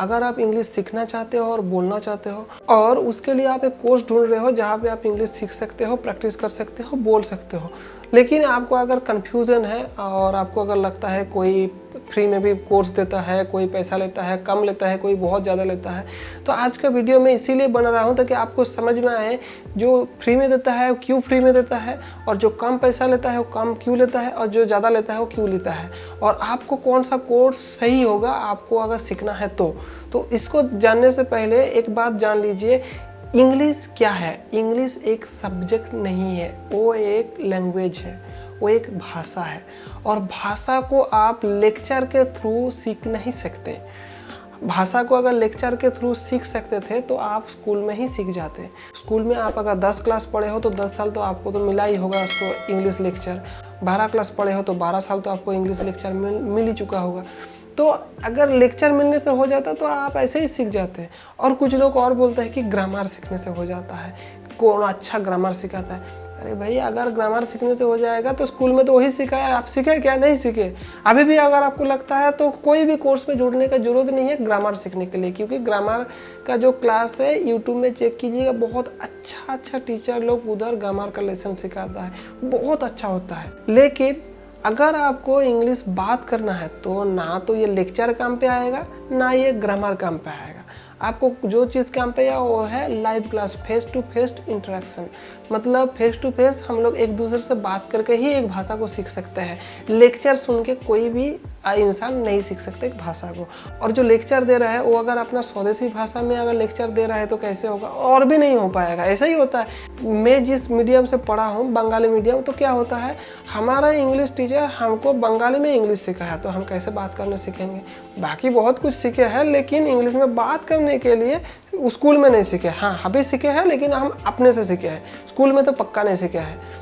अगर आप इंग्लिश सीखना चाहते हो और बोलना चाहते हो और उसके लिए आप एक कोर्स ढूंढ रहे हो जहाँ पे आप इंग्लिश सीख सकते हो, प्रैक्टिस कर सकते हो, बोल सकते हो, लेकिन आपको अगर कन्फ्यूज़न है और आपको अगर लगता है कोई फ्री में भी कोर्स देता है, कोई पैसा लेता है, कम लेता है, कोई बहुत ज़्यादा लेता है, तो आज का वीडियो मैं इसीलिए बना रहा हूँ ताकि आपको समझ में आए जो फ्री में देता है वो क्यों फ्री में देता है, और जो कम पैसा लेता है वो कम क्यों लेता है, और जो ज़्यादा लेता है वो क्यों लेता है, और आपको कौन सा कोर्स सही होगा आपको अगर सीखना है तो इसको जानने से पहले एक बात जान लीजिए, इंग्लिश क्या है। इंग्लिश एक सब्जेक्ट नहीं है, वो एक लैंग्वेज है, वो एक भाषा है, और भाषा को आप लेक्चर के थ्रू सीख नहीं सकते। भाषा को अगर लेक्चर के थ्रू सीख सकते थे तो आप स्कूल में ही सीख जाते। स्कूल में आप अगर 10 क्लास पढ़े हो तो 10 साल तो आपको तो मिला ही होगा उसको इंग्लिश लेक्चर। 12 क्लास पढ़े हो तो 12 साल तो आपको इंग्लिश लेक्चर मिल ही चुका होगा। तो अगर लेक्चर मिलने से हो जाता तो आप ऐसे ही सीख जाते। और कुछ लोग और बोलते हैं कि ग्रामर सीखने से हो जाता है, कौन अच्छा ग्रामर सिखाता है। अरे भाई, अगर ग्रामर सीखने से हो जाएगा तो स्कूल में तो वही सिखाया, आप सीखे क्या? नहीं सीखे। अभी भी अगर आपको लगता है तो कोई भी कोर्स में जुड़ने का जरूरत नहीं है ग्रामर सीखने के लिए, क्योंकि ग्रामर का जो क्लास है यूट्यूब में चेक कीजिएगा, बहुत अच्छा टीचर लोग उधर ग्रामर का लेसन सिखाता है, बहुत अच्छा होता है। लेकिन अगर आपको इंग्लिश बात करना है तो ना तो ये लेक्चर काम पे आएगा, ना ये ग्रामर काम पे आएगा। आपको जो चीज़ काम पे वो है live class, face to face interaction. मतलब फेस टू फेस हम लोग एक दूसरे से बात करके ही एक भाषा को सीख सकते हैं। लेक्चर सुन के कोई भी इंसान नहीं सीख सकते एक भाषा को। और जो लेक्चर दे रहा है वो अगर अपना स्वदेशी भाषा में अगर लेक्चर दे रहा है तो कैसे होगा? और भी नहीं हो पाएगा। ऐसा ही होता है। मैं जिस मीडियम से पढ़ा हूँ, बंगाली मीडियम, तो क्या होता है, हमारा इंग्लिश टीचर हमको बंगाली में इंग्लिश सिखाया, तो हम कैसे बात करने सीखेंगे? बाकी बहुत कुछ सीखे हैं, लेकिन इंग्लिश में बात करने के लिए स्कूल में नहीं सीखे। हाँ, अभी सीखे हैं, लेकिन हम अपने से सीखे हैं, स्कूल में तो पक्का नहीं सीखे हैं।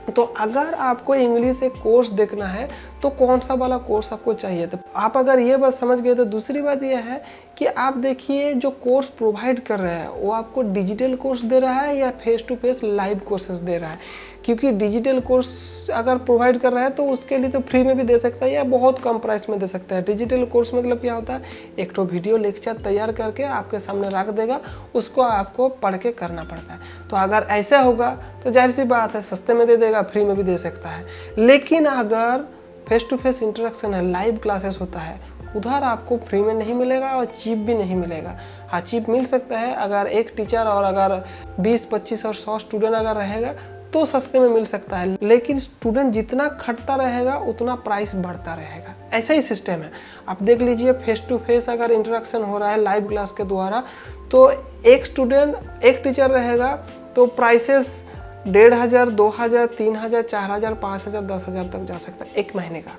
तो अगर आपको इंग्लिश एक कोर्स देखना है तो कौन सा वाला कोर्स आपको चाहिए? तो आप अगर ये बात समझ गए तो दूसरी बात ये है कि आप देखिए जो कोर्स प्रोवाइड कर रहा है वो आपको डिजिटल कोर्स दे रहा है या face to face live courses दे रहा है। क्योंकि डिजिटल कोर्स अगर प्रोवाइड कर रहा है तो उसके लिए तो फ्री में भी दे सकता है या बहुत कम प्राइस में दे सकता है। डिजिटल कोर्स मतलब क्या होता है, एक तो वीडियो लेक्चर तैयार करके आपके सामने रख देगा, उसको आपको पढ़ के करना पड़ता है। तो अगर ऐसा होगा तो जाहिर सी बात है सस्ते में दे देगा, फ्री में भी दे सकता है। लेकिन अगर फेस टू फेस इंटरेक्शन है, लाइव क्लासेस होता है, उधर आपको फ्री में नहीं मिलेगा और चीप भी नहीं मिलेगा। हाँ, चीप मिल सकता है अगर एक टीचर और अगर 20, 25 और 100 स्टूडेंट अगर रहेगा तो सस्ते में मिल सकता है, लेकिन स्टूडेंट जितना खटता रहेगा उतना प्राइस बढ़ता रहेगा। ऐसा ही सिस्टम है। आप देख लीजिए, फेस टू फेस अगर इंटरेक्शन हो रहा है लाइव क्लास के द्वारा तो एक स्टूडेंट एक टीचर रहेगा तो प्राइसेस 1500, 2000, 3000, 4000, 5000, 10,000 तक जा सकता है एक महीने का।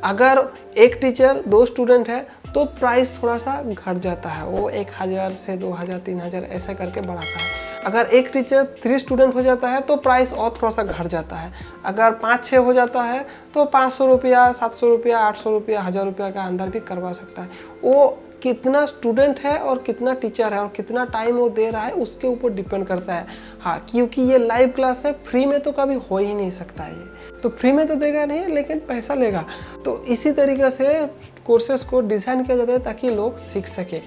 अगर एक टीचर 2 स्टूडेंट है तो प्राइस थोड़ा सा घट जाता है, वो 1000 से 2000, 3000 ऐसा करके बढ़ाता है। अगर एक टीचर 3 स्टूडेंट हो जाता है तो प्राइस और थोड़ा सा घट जाता है। अगर 5-6 हो जाता है तो 500 रुपया, 700 रुपया, 800 रुपया, 1000 रुपया का अंदर भी करवा सकता है। वो कितना स्टूडेंट है और कितना टीचर है और कितना टाइम वो दे रहा है उसके ऊपर डिपेंड करता है। हाँ, क्योंकि ये लाइव क्लास है, फ्री में तो कभी हो ही नहीं सकता है। ये तो फ्री में तो देगा नहीं, लेकिन पैसा लेगा। तो इसी तरीके से कोर्सेज को डिज़ाइन किया जाता है ताकि लोग सीख सके।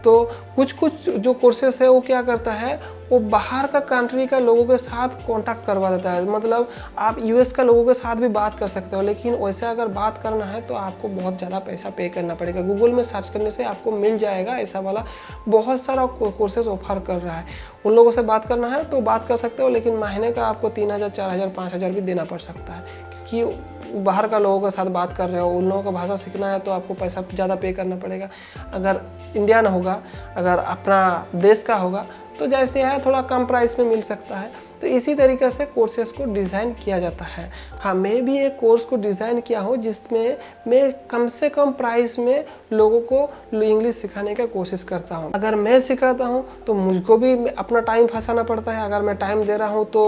तो कुछ जो कोर्सेस है वो क्या करता है, वो बाहर का कंट्री का लोगों के साथ कांटेक्ट करवा देता है। मतलब आप यूएस का लोगों के साथ भी बात कर सकते हो, लेकिन वैसे अगर बात करना है तो आपको बहुत ज़्यादा पैसा पे करना पड़ेगा। गूगल में सर्च करने से आपको मिल जाएगा, ऐसा वाला बहुत सारा कोर्सेज ऑफर कर रहा है। उन लोगों से बात करना है तो बात कर सकते हो, लेकिन महीने का आपको 3000, 4000, 5000 भी देना पड़ सकता है, क्योंकि बाहर का लोगों के साथ बात कर रहे हो, उन लोगों का भाषा सीखना है तो आपको पैसा ज़्यादा पे करना पड़ेगा। अगर इंडियन होगा, अगर अपना देश का होगा तो जैसे है थोड़ा कम प्राइस में मिल सकता है। तो इसी तरीके से कोर्सेज को डिज़ाइन किया जाता है। हाँ, मैं भी एक कोर्स को डिज़ाइन किया हूँ जिसमें मैं कम से कम प्राइस में लोगों को इंग्लिश सिखाने का कोशिश करता हूँ। अगर मैं सिखाता हूँ तो मुझको भी अपना टाइम फंसाना पड़ता है। अगर मैं टाइम दे रहा हूँ तो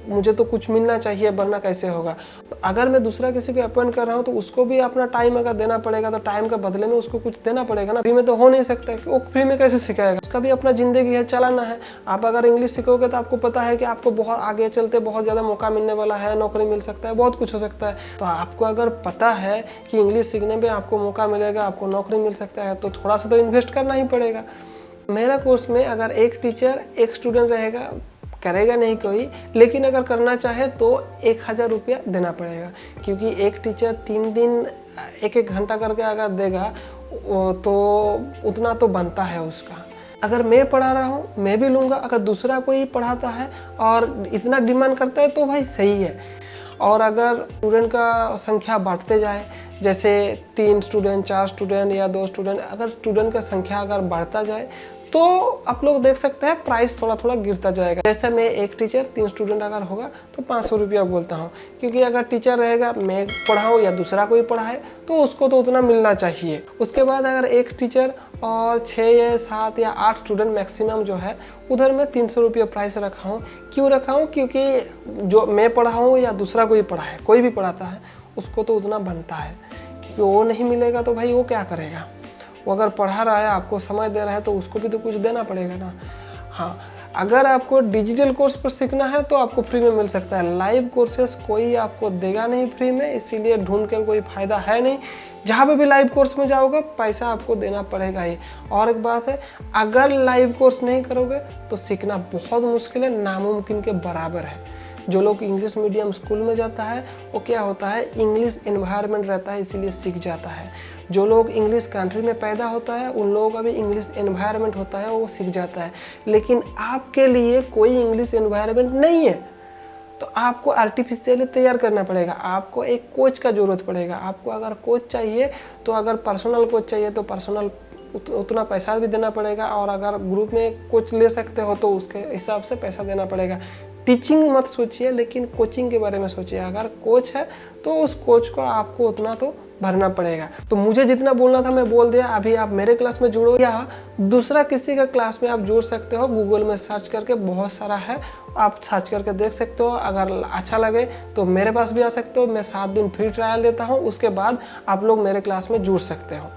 मुझे तो कुछ मिलना चाहिए, वरना कैसे होगा। तो अगर मैं दूसरा किसी को अपॉइंट कर रहा हूँ तो उसको भी अपना टाइम अगर देना पड़ेगा तो टाइम का बदले में उसको कुछ देना पड़ेगा ना। फ्री में तो हो नहीं सकता, कि वो फ्री में कैसे सिखाएगा? उसका भी अपना ज़िंदगी है, चलाना है। आप अगर इंग्लिश सीखोगे तो आपको पता है कि आपको बहुत आगे चलते बहुत ज़्यादा मौका मिलने वाला है, नौकरी मिल सकता है, बहुत कुछ हो सकता है। तो आपको अगर पता है कि इंग्लिश सीखने में आपको मौका मिलेगा, आपको नौकरी मिल सकता है, तो थोड़ा सा तो इन्वेस्ट करना ही पड़ेगा। मेरा कोर्स में अगर एक टीचर एक स्टूडेंट रहेगा, करेगा नहीं कोई, लेकिन अगर करना चाहे तो 1000 रुपया देना पड़ेगा, क्योंकि एक टीचर 3 दिन 1-1 घंटा करके अगर देगा तो उतना तो बनता है उसका। अगर मैं पढ़ा रहा हूँ मैं भी लूँगा, अगर दूसरा कोई पढ़ाता है और इतना डिमांड करता है तो भाई सही है। और अगर स्टूडेंट का संख्या बढ़ते जाए, जैसे 3 स्टूडेंट, 4 स्टूडेंट या 2 स्टूडेंट, अगर स्टूडेंट का संख्या अगर बढ़ता जाए तो आप लोग देख सकते हैं प्राइस थोड़ा थोड़ा गिरता जाएगा। जैसे मैं एक टीचर 3 स्टूडेंट अगर होगा तो 500 रुपया बोलता हूँ, क्योंकि अगर टीचर रहेगा, मैं पढ़ाऊँ या दूसरा कोई पढ़ाए, तो उसको तो उतना मिलना चाहिए। उसके बाद अगर एक टीचर और 6 या 7 या 8 स्टूडेंट मैक्सिमम जो है, उधर मैं 300 रुपया प्राइस रखा हूँ। क्यों रखा हूँ? क्योंकि जो मैं पढ़ाऊँ या दूसरा कोई पढ़ाए, कोई भी पढ़ाता है, उसको तो उतना बनता है, क्योंकि वो नहीं मिलेगा तो भाई वो क्या करेगा। वो अगर पढ़ा रहा है, आपको समय दे रहा है, तो उसको भी तो कुछ देना पड़ेगा ना। हाँ, अगर आपको डिजिटल कोर्स पर सीखना है तो आपको फ्री में मिल सकता है। लाइव कोर्सेस कोई आपको देगा नहीं फ्री में, इसीलिए ढूंढ के कोई फ़ायदा है नहीं। जहाँ पे भी लाइव कोर्स में जाओगे पैसा आपको देना पड़ेगा ही। और एक बात है, अगर लाइव कोर्स नहीं करोगे तो सीखना बहुत मुश्किल है, नामुमकिन के बराबर है। जो लोग इंग्लिश मीडियम स्कूल में जाता है वो क्या होता है, इंग्लिश एनवायरनमेंट रहता है, इसीलिए सीख जाता है। जो लोग इंग्लिश कंट्री में पैदा होता है उन लोगों का भी इंग्लिश एनवायरनमेंट होता है, वो सीख जाता है। लेकिन आपके लिए कोई इंग्लिश एनवायरनमेंट नहीं है, तो आपको आर्टिफिशियली तैयार करना पड़ेगा। आपको एक कोच का ज़रूरत पड़ेगा। आपको अगर कोच चाहिए तो अगर पर्सनल कोच चाहिए तो पर्सनल उतना पैसा भी देना पड़ेगा, और अगर ग्रुप में कोच ले सकते हो तो उसके हिसाब से पैसा देना पड़ेगा। टीचिंग मत सोचिए, लेकिन कोचिंग के बारे में सोचिए। अगर कोच है तो उस कोच को आपको उतना तो भरना पड़ेगा। तो मुझे जितना बोलना था मैं बोल दिया। अभी आप मेरे क्लास में जुड़ो या दूसरा किसी का क्लास में आप जुड़ सकते हो। गूगल में सर्च करके बहुत सारा है, आप सर्च करके देख सकते हो। अगर अच्छा लगे तो मेरे पास भी आ सकते हो। मैं 7 दिन फ्री ट्रायल देता हूँ, उसके बाद आप लोग मेरे क्लास में जुड़ सकते हो।